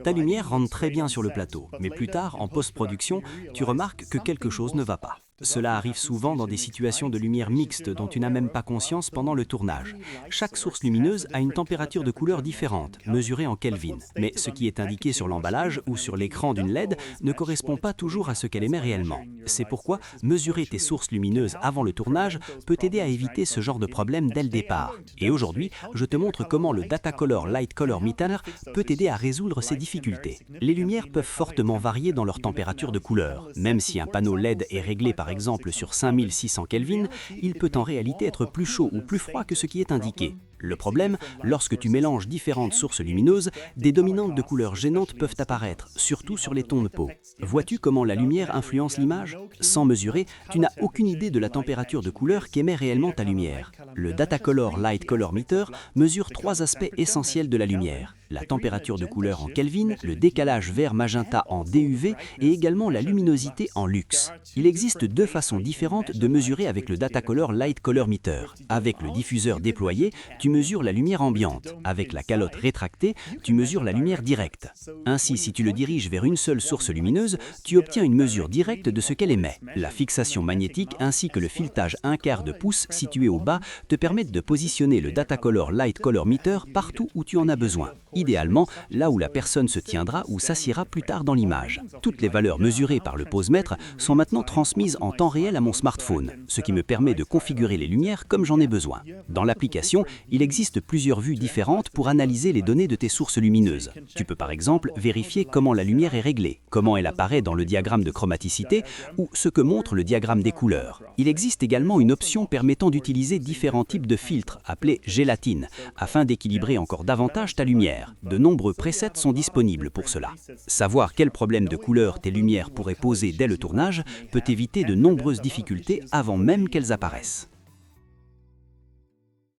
Ta lumière rentre très bien sur le plateau, mais plus tard, en post-production, tu remarques que quelque chose ne va pas. Cela arrive souvent dans des situations de lumière mixte dont tu n'as même pas conscience pendant le tournage. Chaque source lumineuse a une température de couleur différente, mesurée en Kelvin. Mais ce qui est indiqué sur l'emballage ou sur l'écran d'une LED ne correspond pas toujours à ce qu'elle émet réellement. C'est pourquoi mesurer tes sources lumineuses avant le tournage peut t'aider à éviter ce genre de problème dès le départ. Et aujourd'hui, je te montre comment le Datacolor Light Color Meter peut t'aider à résoudre ces difficultés. Les lumières peuvent fortement varier dans leur température de couleur. Même si un panneau LED est réglé par exemple sur 5600 Kelvin, il peut en réalité être plus chaud ou plus froid que ce qui est indiqué. Le problème, lorsque tu mélanges différentes sources lumineuses, des dominantes de couleurs gênantes peuvent apparaître, surtout sur les tons de peau. Vois-tu comment la lumière influence l'image? Sans mesurer, tu n'as aucune idée de la température de couleur qu'émet réellement ta lumière. Le Datacolor Light Color Meter mesure trois aspects essentiels de la lumière: la température de couleur en Kelvin, le décalage vert-magenta en DUV et également la luminosité en lux. Il existe deux façons différentes de mesurer avec le Datacolor Light Color Meter. Avec le diffuseur déployé, tu mesures la lumière ambiante. Avec la calotte rétractée, tu mesures la lumière directe. Ainsi, si tu le diriges vers une seule source lumineuse, tu obtiens une mesure directe de ce qu'elle émet. La fixation magnétique ainsi que le filetage 1/4 de pouce situé au bas te permettent de positionner le Datacolor Light Color Meter partout où tu en as besoin. Idéalement, là où la personne se tiendra ou s'assiera plus tard dans l'image. Toutes les valeurs mesurées par le posemètre sont maintenant transmises en temps réel à mon smartphone, ce qui me permet de configurer les lumières comme j'en ai besoin. Dans l'application, il existe plusieurs vues différentes pour analyser les données de tes sources lumineuses. Tu peux par exemple vérifier comment la lumière est réglée, comment elle apparaît dans le diagramme de chromaticité ou ce que montre le diagramme des couleurs. Il existe également une option permettant d'utiliser différents types de filtres, appelés gélatine, afin d'équilibrer encore davantage ta lumière. De nombreux presets sont disponibles pour cela. Savoir quel problème de couleur tes lumières pourraient poser dès le tournage peut éviter de nombreuses difficultés avant même qu'elles apparaissent.